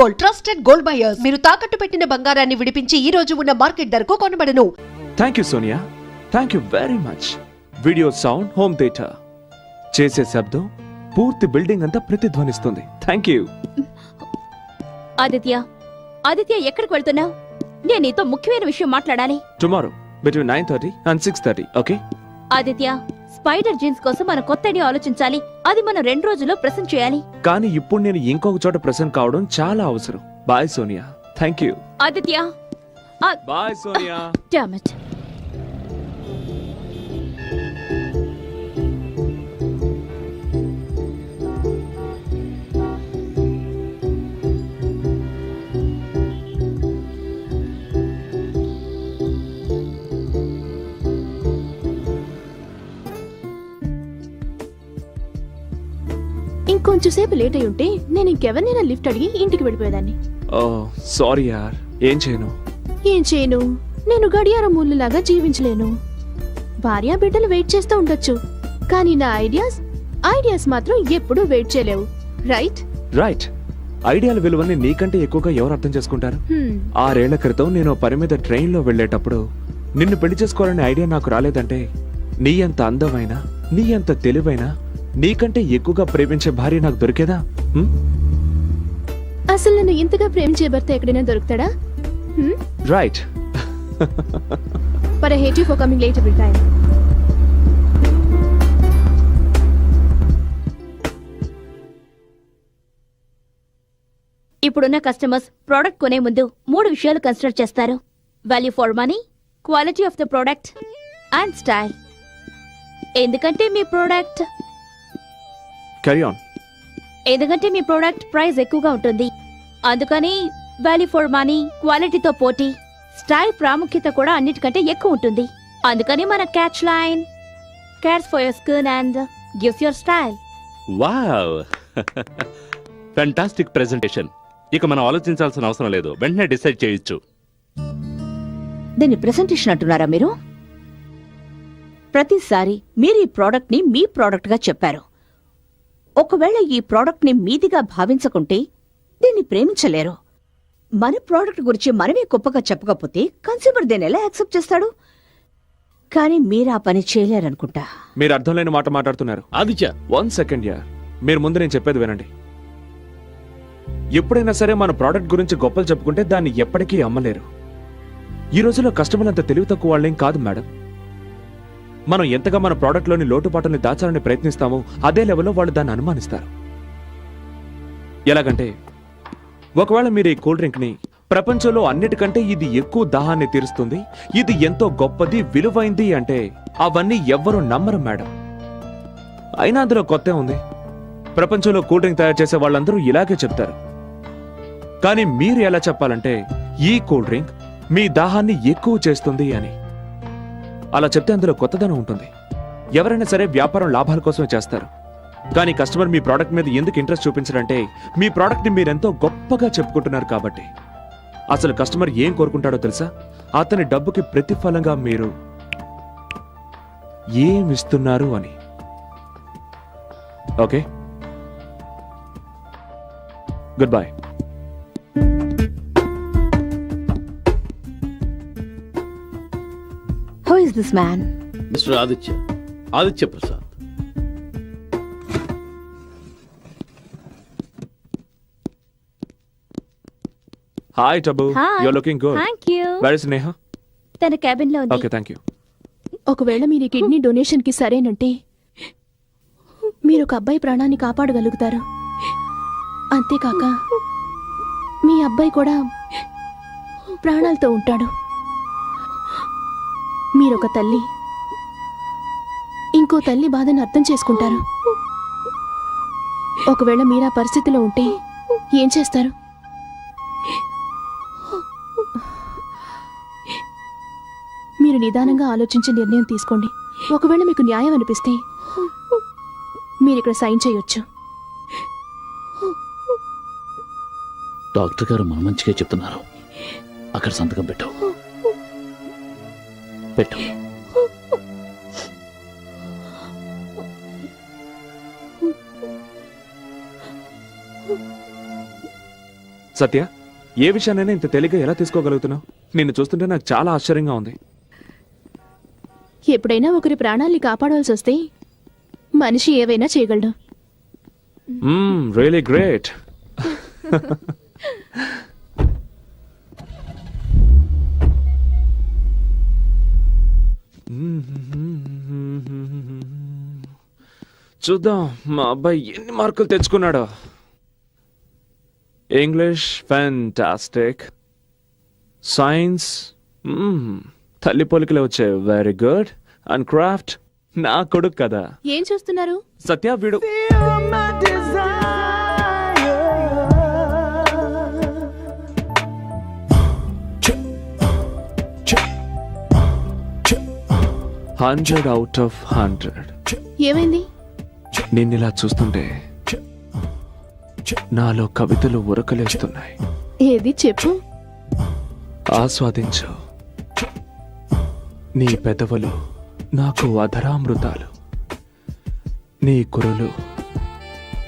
Gold, trusted gold buyers. మీరు తాకట్టు పెట్టిన బంగారాన్ని విడిపించి ఈ రోజు ఉన్న మార్కెట్ ధరకు కొనబడను. Thank you Sonia, thank you very much. Video, sound, home theatre చేసే శబ్దం పూర్తి బిల్డింగ్ అంతా ప్రతిధ్వనిస్తుంది. థాంక్యూ. ఆదిత్య ఎక్కడికి వెళ్తున్నావు? నేను నీతో ముఖ్యమైన విషయం మాట్లాడాలి. Tomorrow between 9:30 and 6:30. Okay Aditya, spider jeans కోసం మన కొత్త ఐడియా ఆలోచించాలి. అది మనం 2 రోజుల్లో ప్రెజెంట్ చేయాలి. కానీ ఇప్పుడు నేను ఇంకొక చోట ప్రెసెంట్ కావడం చాలా అవసరం. Bye Sonia. Thank you. Aditya. Bye Sonia. Damn it. ఇంకొంచెం సేపు లేట్ అయి ఉంటే నేను ఇంకెవరినైనా లిఫ్ట్ అడిగి ఇంటికి వెళ్ళిపోయేదాన్ని. ఓ సారీ యార్. ఏం చేయను? నేను గడియారం ముళ్ళులాగా జీవించలేను. భార్య బిడ్డలు వెయిట్ చేస్తూ ఉండొచ్చు, కానీ నా ఐడియాస్ మాత్రం ఎప్పుడూ వెయిట్ చేయలేవు. రైట్. ఐడియాల విలువని నీకంటే ఎక్కువగా ఎవరు అర్థం చేసుకుంటారు? 6 ఏళ్ల క్రితం నేను పని మీద ట్రైన్ లో వెళ్లేటప్పుడు నిన్ను పెళ్లి చేసుకోవాలనే ఐడియా నాకు రాలేదంటే, నీ అంత అందమైన, నీ అంత తెలివైన, నీకంటే ఎక్కువగా ప్రేమించే భార్య నాకు దొరికేదా? అసలు నన్ను ఇంతగా ప్రేమించే భర్త ఎక్కడైనా దొరుకుతాడా? Right. But I hate you for coming late every time. ఇప్పుడున్న కస్టమర్స్ ప్రోడక్ట్ కొనే ముందు 3 విషయాలు కన్సిడర్ చేస్తారు: value for money, quality of the product and style. ఎందుకంటే మీ ప్రోడక్ట్ ప్రైస్ ఎక్కువగా ఉంటుంది. అందుకని వాల్యూ ఫర్ మనీ, క్వాలిటీతో పోటీ, స్టైల్ ప్రాముఖ్యత కూడా అన్నిటికంటే ఎక్కువ ఉంటుంది. అందుకని మన catch line cares for your skin and gives your style. Wow, fantastic presentation. ఇక మనం ఆలోచించాల్సిన అవసరం లేదు, వెంటనే డిసైడ్ చేయొచ్చు. దీన్ని ప్రెజెంటేషన్ అంటున్నారా మీరు? ప్రతిసారి మీరు ఈ ప్రోడక్ట్ ని మీ ప్రోడక్ట్ గా చెప్పారు. ఒకవేళ ఈ ప్రోడక్ట్ ని మీదిగా భావించకుంటే దీన్ని ప్రేమించలేరు. మన ప్రోడక్ట్ గురించి మనమే గొప్పగా చెప్పకపోతే కన్స్యూమర్ దీన్ని ఎలా యాక్సెప్ట్ చేస్తాడు? కానీ మీరు ఆ పని చేయలేరనుకుంటా. మీరు అర్థం లేని మాట మాట్లాడుతున్నారు. ఆదిత్య, 1 సెకండ్ యార్. మీరు ముందు నేను చెప్పేది వినండి. ఎప్పుడైనా సరే మన ప్రోడక్ట్ గురించి గొప్పలు చెప్పుకుంటే దాన్ని ఎప్పటికీ అమ్మలేరు. ఈ రోజుల్లో కస్టమర్లు అంత తెలివి తక్కువ వాళ్ళేం కాదు మేడం. మనం ఎంతగా మన ప్రోడక్ట్లోని లోటుపాటుని దాచాలని ప్రయత్నిస్తామో అదే లెవెల్లో వాళ్ళు దాన్ని అనుమానిస్తారు. ఎలాగంటే, ఒకవేళ మీరు ఈ కూల్ డ్రింక్ ని ప్రపంచంలో అన్నిటికంటే ఇది ఎక్కువ దాహాన్ని తీరుస్తుంది, ఇది ఎంతో గొప్పది, విలువైంది అంటే అవన్నీ ఎవ్వరూ నమ్మరు మేడం. అయినా అందులో కొత్త ఉంది. ప్రపంచంలో కూల్ డ్రింక్ తయారు చేసే వాళ్ళందరూ ఇలాగే చెప్తారు. కానీ మీరు ఎలా చెప్పాలంటే ఈ కూల్ డ్రింక్ మీ దాహాన్ని ఎక్కువ చేస్తుంది అని. అలా చెప్తే అందులో కొత్తదనం ఉంటుంది. ఎవరైనా సరే వ్యాపారం లాభాల కోసమే చేస్తారు. కానీ కస్టమర్ మీ ప్రోడక్ట్ మీద ఎందుకు ఇంట్రెస్ట్ చూపించడంటే మీ ప్రోడక్ట్ ని మీరెంతో గొప్పగా చెప్పుకుంటున్నారు కాబట్టి. అసలు కస్టమర్ ఏం కోరుకుంటాడో తెలుసా? అతని డబ్బుకి ప్రతిఫలంగా మీరు ఏమిస్తున్నారు అని. Okay, good bye. Who is this man? Mister Aditya Prasad. Hi Tabu, you are looking good. Thank you. Where is Neha? తన క్యాబిన్ లో ఉంది. Okay, thank you. ఒకవేళ మీరు ఈ కిడ్నీ డొనేషన్ కి సరేనంటే మీరు ఒక అబ్బాయి ప్రాణాన్ని కాపాడగలుగుతారు. అంతేకాక మీ అబ్బాయి కూడా ప్రాణాలతో ఉంటాడు. మీరొక తల్లి ఇంకో తల్లి బాధను అర్థం చేసుకుంటారు. ఒకవేళ మీరు ఆ పరిస్థితిలో ఉంటే ఏం చేస్తారు? మీరు నిదానంగా ఆలోచించి నిర్ణయం తీసుకోండి. ఒకవేళ మీకు న్యాయం అనిపిస్తే మీరు ఇక్కడ సైన్ చేయొచ్చు. డాక్టర్ గారు మన మంచిగా చెప్తున్నారు. అక్కడ సంతకం పెట్టు. సత్య, ఏ విషయాన్నైనా ఇంత తేలిగ్గా ఎలా తీసుకోగలుగుతున్నావు? నిన్ను చూస్తుంటే నాకు చాలా ఆశ్చర్యంగా ఉంది. ఎప్పుడైనా ఒకరి ప్రాణాల్ని కాపాడాల్సి వస్తే మనిషి ఏవైనా చేయగలడు. Really great. చూద్దాం మా అబ్బాయి ఎన్ని మార్కులు తెచ్చుకున్నాడో. ఇంగ్లీష్ ఫ్యాంటాస్టిక్, సైన్స్ తల్లి పోలికలే వచ్చాయి, వెరీ గుడ్. అండ్ క్రాఫ్ట్ నా కొడుకు కదా. ఏం చూస్తున్నారు? సత్య వీడు హండ్రెడ్ అవుట్ ఆఫ్ 100. ఏమైంది? నిన్నిలా చూస్తుంటే నాలో కవితలు ఉరకలేస్తున్నాయి. ఏది చెప్పు. ఆస్వాదించు. నీ పెదవులు నాకు అధరామృతాలు, నీ కురులు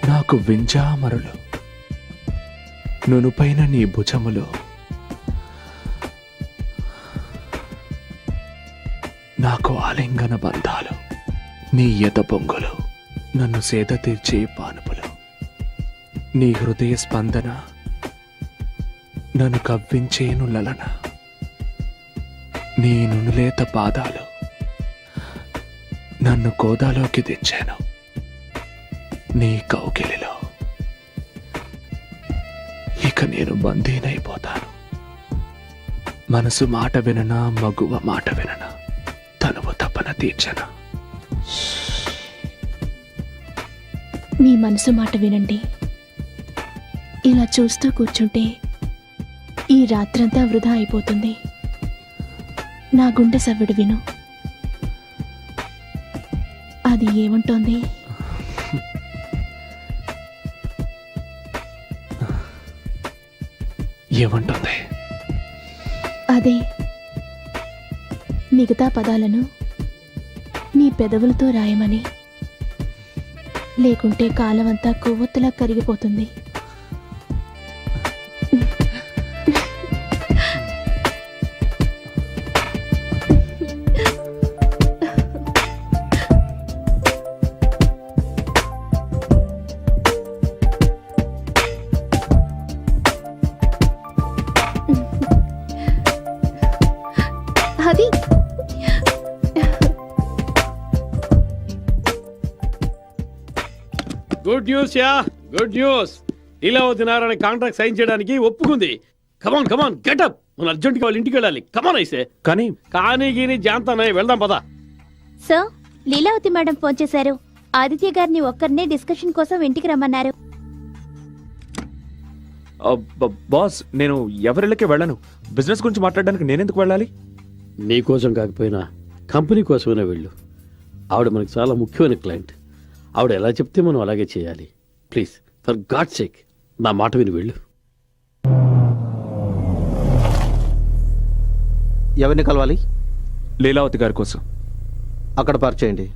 నాకు వింజామరులు, నునుపైన నీ భుజములు నాకు ఆలింగన బంధాలు, నీ ఎద పొంగులు నన్ను సేద తీర్చే పానుపులు, నీ హృదయ స్పందన నన్ను కవ్వించేను లలన, నీ నునులేత పాదాలు నన్ను కోదాలోకి దించాను, నీ కౌగిలిలో ఇక నేను బందీనైపోతాను. మనసు మాట విననా, మగువ మాట విననా, తనువు తపన తీర్చనా. మీ మనసు మాట వినండి. ఇలా చూస్తూ కూర్చుంటే ఈ రాత్రంతా వృధా అయిపోతుంది. నా గుండె సవ్వడి విను. అది ఏమంటోంది? ఏమంటుంది? అదే మిగతా పదాలను నీ పెదవులతో రాయమని. లేకుంటే కాలమంతా కొవ్వొత్తులా కరిగిపోతుంది. అది good news yeah, good news. Leelavati Narayana contract sign చేయడానికి ఒప్పుకుంది. కమాన్ కమాన్ గెటప్, మన అర్జెంట్గా వాళ్ళ ఇంటికి వెళ్ళాలి. కమాన్ అయితే కానీ గీని జాంతానే వెళ్దాం పదా. సార్, లీలావతి మేడం ఫోన్ చేశారు. ఆదిత్య గారిని ఒక్కరినే డిస్కషన్ కోసం ఇంటికి రమ్మన్నారు. బాస్, నేను ఎవరిళ్ళకి వెళ్ళను. బిజినెస్ గురించి మాట్లాడడానికి నేనెందుకు వెళ్ళాలి? నీ కోసం కాకపోయినా కంపెనీ కోసమైనా వెళ్ళు. ఆవిడ మనకు చాలా ముఖ్యమైన క్లయింట్. ఆవిడ ఎలా చెప్తే మనం అలాగే చేయాలి. ప్లీజ్, ఫర్ గాడ్ సేక్ నా మాట విని వెళ్ళు. ఎవరిని కలవాలి? లీలావతి గారి కోసం. అక్కడ పార్క్ చేయండి.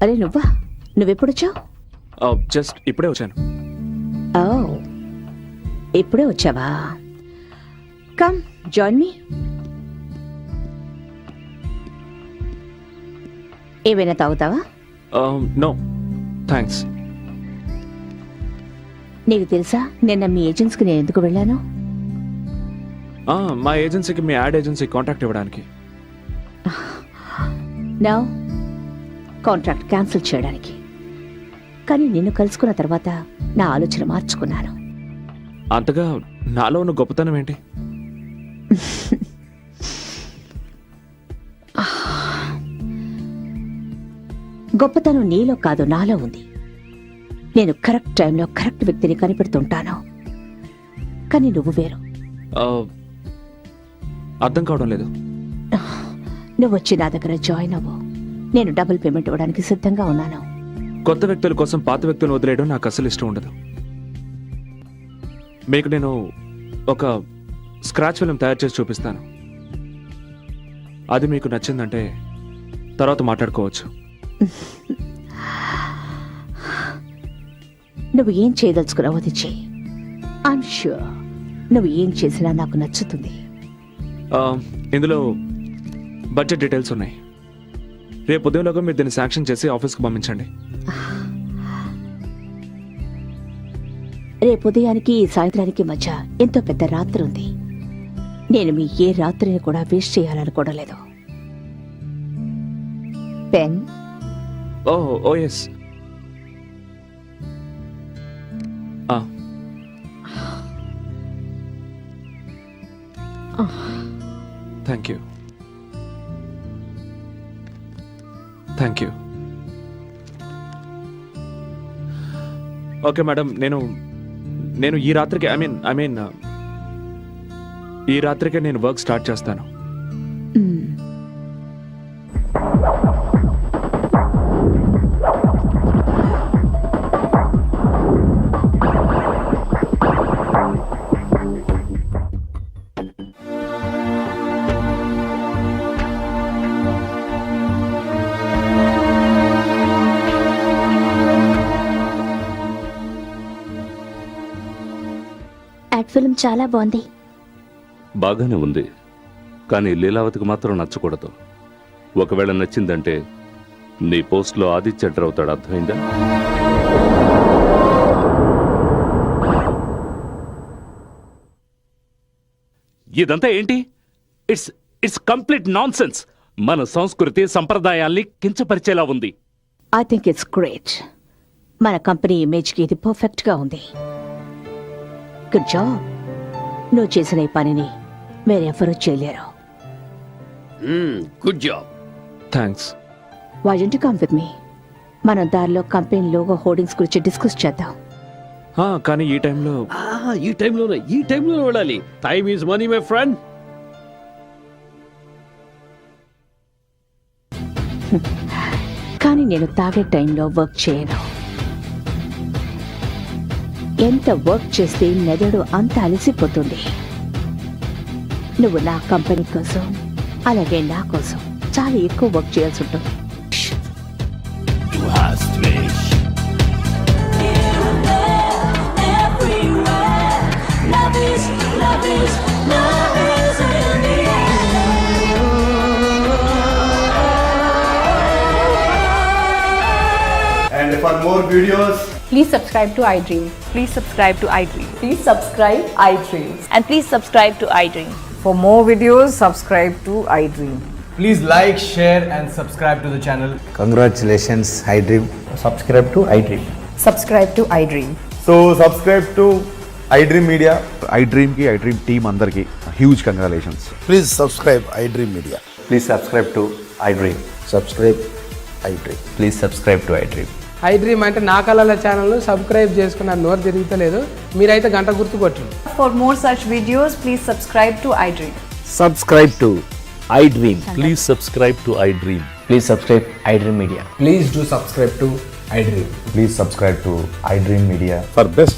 అరే నువ్వా? నువ్వెప్పుడొచ్చావు? జస్ట్ ఇప్పుడే వచ్చాను. ఓ, ఇప్పుడే వచ్చావా? Come join me. ఏమైనా తాగుతావా? No thanks. నీకు తెలుసా నిన్న మీ ఏజెన్సీకి నేను ఎందుకు వెళ్ళాను? మా ఏజెన్సీకి మీ యాడ్ ఏజెన్సీ కాంటాక్ట్ ఇవ్వడానికి. నా కాంట్రాక్ట్ క్యాన్సిల్ చేయడానికి. కానీ నిన్ను కలుసుకున్న తర్వాత నా ఆలోచన మార్చుకున్నాను. అంతగా నాలో ఉన్న గొప్పతనం ఏంటి? గొప్పతనం నీలో కాదు, నాలో ఉంది. నేను కరెక్ట్ టైంలో కరెక్ట్ వ్యక్తిని కనిపెడుతుంటాను. కానీ నువ్వు వేరు. అర్థం కావడం లేదు. నువ్వు వచ్చి నా దగ్గర జాయిన్ అవ్వు. నేను డబుల్ పేమెంట్ ఇవ్వడానికి సిద్ధంగా ఉన్నాను. కొత్త వ్యక్తుల కోసం పాత వ్యక్తులను వదిలేయడం నాకు అసలు ఇష్టం ఉండదు. మీకు నేను ఒక స్క్రాచ్ ఫిల్మ్ తయారు చేసి చూపిస్తాను. అది మీకు నచ్చిందంటే తర్వాత మాట్లాడుకోవచ్చు. నువ్వు ఏం చేయదలుచుకున్నావో అది చెయ్యి. ఐఎమ్ ష్యూర్ నువ్వు ఏం చేసినా నాకు నచ్చుతుంది. ఇందులో బడ్జెట్ డీటెయిల్స్ ఉన్నాయి. రేపు ఉదయంలోగా మీరు దీన్ని శాంక్షన్ చేసి ఆఫీస్కి పంపించండి. రేపు ఉదయానికి సాయంత్రానికి మధ్య ఎంతో పెద్ద రాత్రి ఉంది. నేను మీ ఏ రాత్రిని కూడా వేస్ట్ చేయాలనుకోవడం లేదు. Pen. Oh yes. Thank you. Thank you. Okay madam, నేను ఈ రాత్రికి ఐ మీన్ ఈ రాత్రికే నేను వర్క్ స్టార్ట్ చేస్తాను. యాడ్ ఫిల్మ్ చాలా బాగుంది. బాగానే ఉంది, కానీ లీలావతికి మాత్రం నచ్చకూడదు. ఒకవేళ నచ్చిందంటే నీ పోస్ట్లో ఆదిత్య ఎంటర్ అవుతాడు. అర్థమైందా? ఇదంతా ఏంటి? It's complete nonsense. మన సంస్కృతి సంప్రదాయాల్ని కించపరిచేలా ఉంది. I think it's great. మన కంపెనీ ఇమేజ్కి ఇది పర్ఫెక్ట్ గా ఉంది. Good job. నువ్వు చేసిన ఈ పనిని వేరెవరూ చేయలేరు. Good job. Thanks. Why don't you come with me? మనం దారిలో కంపెనీ లోగో హోర్డింగ్స్ గురించి డిస్కస్ చేద్దాం. కానీ ఈ టైంలో ఈ టైంలోనే వెళ్ళాలి. Time is money my friend. కానీ నేను తాగే టైంలో వర్క్ చేయను. ఎంత వర్క్ చేస్తే మెదడు అంత అలసిపోతుంది. నువ్వు నా కంపెనీ కోసం అలాగే నా కోసం చాలా ఎక్కువ వర్క్ చేయాల్సి ఉంటుంది. And for more videos, please subscribe to iDream. Please subscribe to iDream. Please subscribe iDream. And please subscribe to iDream. For more videos, subscribe to iDream. please like, share and subscribe to the channel. Congratulations, iDream. Subscribe to iDream. Subscribe to iDream. So subscribe to iDream Media. iDream ki iDream team andarki huge congratulations. Please subscribe iDream Media. Please subscribe to iDream. Subscribe iDream. Please subscribe to iDream. iDream అంటే నా కళల channel subscribe చేసుకున్న నోరు తిరుగుతలేదు. మీరైతే గంట గుర్తు కొట్టండి. For more such videos, please subscribe to iDream. Subscribe to iDream. Please subscribe to iDream. Please subscribe iDream Media. Please do subscribe to iDream. Please subscribe to iDream Media. For best